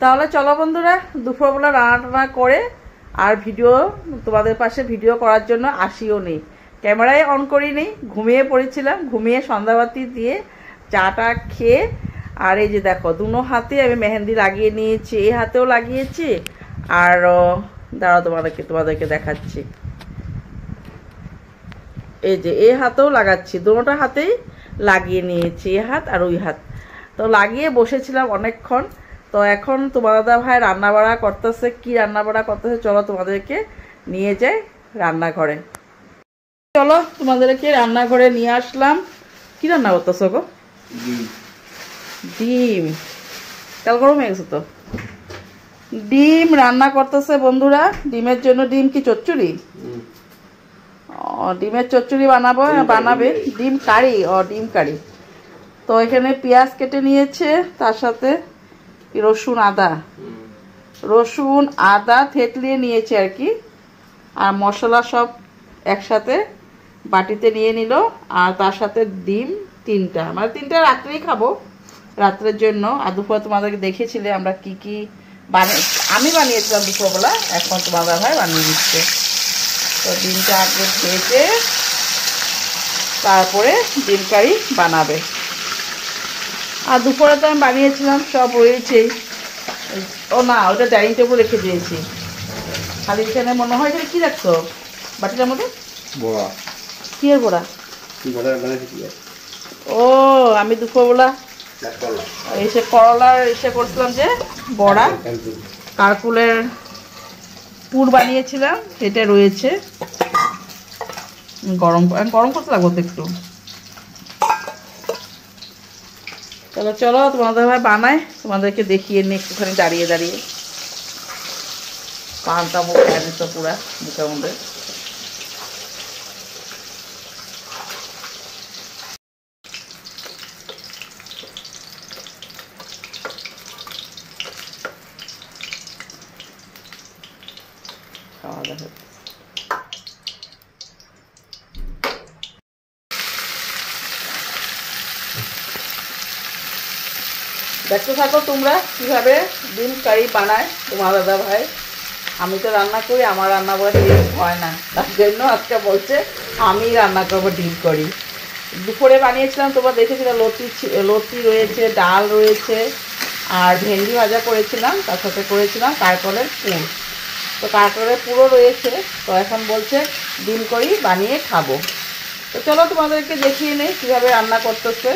তাহলে চলো বন্ধুরা, দুপুরবেলা রান্না করে আর ভিডিও তোমাদের পাশে ভিডিও করার জন্য আসিও নি, ক্যামেরায় অন করিনি, ঘুমিয়ে পড়েছিলাম। ঘুমিয়ে সন্ধ্যাবাতি দিয়ে চাটা খেয়ে, আর এই যে দেখো দুনো হাতে আমি মেহেন্দি লাগিয়ে নিয়েছি, এই হাতেও লাগিয়েছি। আর দাঁড়াও তোমাদেরকে দেখাচ্ছি, এই যে এই হাতেও লাগাচ্ছি, দুটোটা হাতেই লাগিয়ে নিয়েছি, এই হাত আর ওই হাত। তো লাগিয়ে বসেছিলাম অনেকক্ষণ। তো এখন তোমার দাদা ভাই রান্নাবাড়া করতেছে। কি রান্নাবাড়া করতেছে চলো তোমাদেরকে নিয়ে যাই রান্নাঘরে। চলো তোমাদেরকে রান্নাঘরে নিয়ে আসলাম। কি রান্না করতেছো গো? ডিম। তেল গরম হয়ে গেছে তো। ডিম রান্না করতেছে বন্ধুরা। ডিমের জন্য ডিম কি চচ্চড়ি? ডিমের চচ্চড়ি বানাবে ডিম কারি। ডিম কারি। তো এখানে পেঁয়াজ কেটে নিয়েছে, তার সাথে রসুন আদা থেতলিয়ে নিয়েছে আর কি, আর মশলা সব একসাথে বাটিতে নিয়ে নিল। আর তার সাথে ডিম তিনটা, মানে তিনটা রাত্রেই খাবো, রাত্রের জন্য। আর দুপুরে তোমাদেরকে দেখেছিলে আমরা কি কি আমি বানিয়েছিলাম দুপুরবেলা, এখন তোমার দাদা ভাই বানিয়ে দিচ্ছে। তো ডিমটা আগে ভেজে তারপরে ডিম কারি বানাবে। আর দুপুরে তো আমি বানিয়েছিলাম, সব রয়েছেই। না, ওটা ডাইনিং টেবিল রেখে দিয়েছি। খালি এখানে মনে হয় এখানে কি রাখছো বাটিটার মধ্যে? বড়া। কি এর বড়া? ও, আমি দুপুরবেলা করলার করছিলাম যে বড়া, কারকুলের পুর বানিয়েছিলাম, এটা রয়েছে। গরম করতে লাগবো তো একটু। চলো তোমাদের ভাই বানায়, তোমাদেরকে দেখিয়ে নি একটুখানি দাঁড়িয়ে দাঁড়িয়ে। পানটা মুখ তো পুরা মুখের মধ্যে। খাওয়া দাওয়া দেখতে থাকো তোমরা কিভাবে ডিম কারি বানায় তোমার দাদা ভাই। আমি তো রান্না করি, আমার রান্না করে টেস্ট হয় না, তার জন্য আজকে বলছে আমি রান্না করবো ডিম কারি। দুপুরে বানিয়েছিলাম, তোমরা দেখেছিলাম, লতি রয়েছে, ডাল রয়েছে, আর ভেন্ডি ভাজা করেছিলাম, তার সাথে করেছিলাম কারকলের পুর। তো কারকলের পুরও রয়েছে। তো এখন বলছে ডিম কারি বানিয়ে খাবো। তো চলো তোমাদেরকে দেখিয়ে নেই কীভাবে রান্না করতেছে।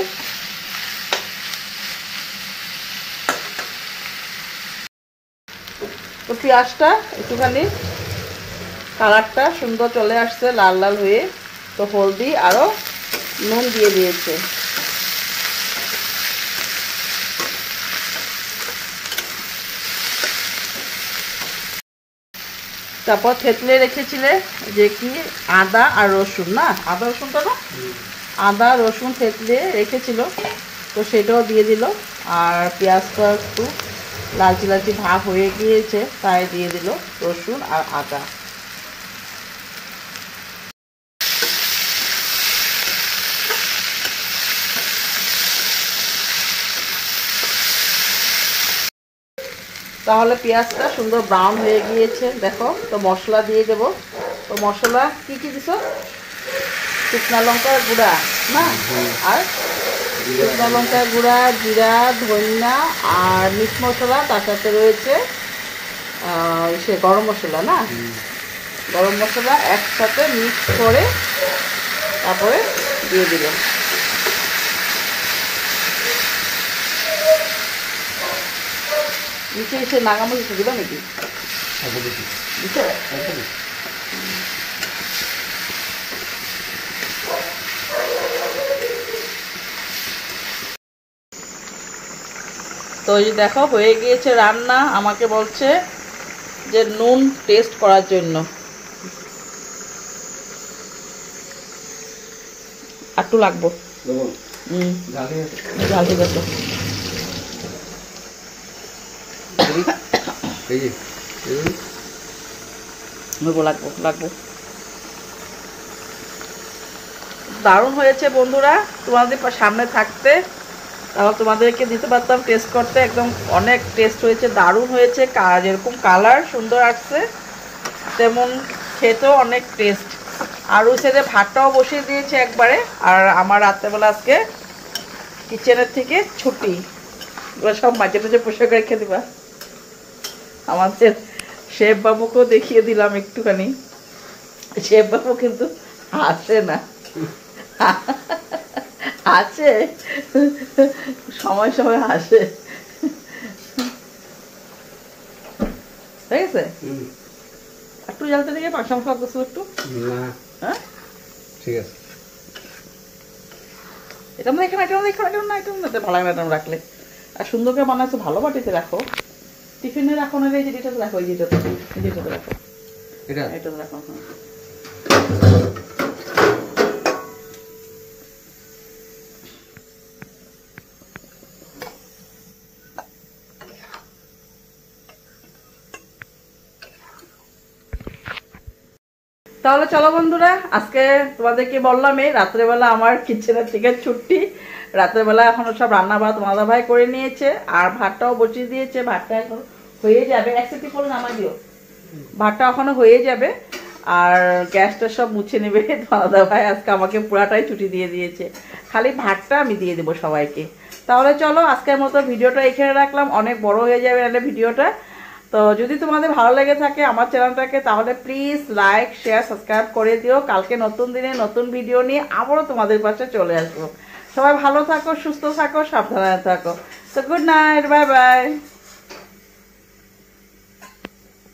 তো পেঁয়াজটা একটুখানি কালারটা সুন্দর চলে আসছে, লাল লাল হয়ে। তো হলদি আরও নুন দিয়ে দিয়েছে। তারপর থেতলে রেখেছিলে যে কি আদা আর রসুন, না আদা রসুনটা না, আদা রসুন থেতলে রেখেছিল, তো সেটাও দিয়ে দিল। আর পেঁয়াজটা একটু লালচি লালচি ভাব হয়ে গিয়েছে, তাই দিয়ে দিল রসুন আর আদা। তাহলে পেঁয়াজটা সুন্দর ব্রাউন হয়ে গিয়েছে দেখো। তো মশলা দিয়ে দেবো। তো মশলা কি কি দিছো? শুকনো লঙ্কার গুঁড়া, না, আর শুকনো লঙ্কার গুঁড়া, জিরা, ধনিয়া আর মিট মশলা, তার সাথে রয়েছে গরম মশলা, না, গরম মশলা একসাথে মিক্স করে তারপরে দিয়ে দিল। নিচে নাগামরিচ দিবা নাকি? তো এই দেখো হয়ে গিয়েছে রান্না। আমাকে বলছে যে নুন টেস্ট করার জন্য। একটু লাগবো। ঝাল ঠিক আছে। লাগবো। দারুণ হয়েছে বন্ধুরা, তোমাদের সামনে থাকতে তাহলে তোমাদেরকে দিতে পারতাম টেস্ট করতে। একদম অনেক টেস্ট হয়েছে, দারুণ হয়েছে। যেরকম কালার সুন্দর আসছে তেমন খেতেও অনেক টেস্ট। আর ওই সাইডে ভাতটাও বসিয়ে দিয়েছে একবারে। আর আমার রাত্রেবেলা আজকে কিচেনের থেকে ছুটি, এগুলো সব মাঝে মাঝে পোষা করে রেখে দিবা। আমাদের শেফ বাবুকেও দেখিয়ে দিলাম একটুখানি। শেফ বাবু কিন্তু হাসে না, আছে সময় সময় হাসে। ঠিক আছে, একটু জ্বালতে দিকে পাঁচশো মশলা করছো একটু। হ্যাঁ ঠিক আছে, এটা মানে এখানে ভালো আইটেম রাখলে আর সুন্দর করে বানাচ্ছো। ভালো বাটিতে রাখো, টিফিনে রাখো না, এই যেটাতে রাখো, এই যেটাতে রাখো, এটাতে রাখো। তাহলে চলো বন্ধুরা, আজকে তোমাদেরকে বললাম এই রাত্রেবেলা আমার কিচেনের থেকে ছুটি। রাত্রেবেলা এখনো সব রান্না বাদ মাদা ভাই করে নিয়েছে, আর ভাতটাও বসিয়ে দিয়েছে। ভাতটা এখন হয়ে যাবে, একসাথে করে নামাই দিও। ভাতটা এখনো হয়ে যাবে, আর গ্যাসটা সব মুছে নেবে দাদা ভাই। আজকে আমাকে পুরাটাই ছুটি দিয়ে দিয়েছে, খালি ভাতটা আমি দিয়ে দেবো সবাইকে। তাহলে চলো আজকের মতো ভিডিওটা এখানে রাখলাম, অনেক বড় হয়ে যাবে নাহলে ভিডিওটা। তো যদি তোমাদের ভালো লেগে থাকে আমার চ্যানেলটাকে, তাহলে প্লিজ লাইক শেয়ার সাবস্ক্রাইব করে দিও। কালকে নতুন দিনে নতুন ভিডিও নিয়ে আবারও তোমাদের পাশে চলে আসবো। সবাই ভালো থাকো, সুস্থ থাকো, সাবধানে থাকো। তো গুড নাইট, বাই বাই।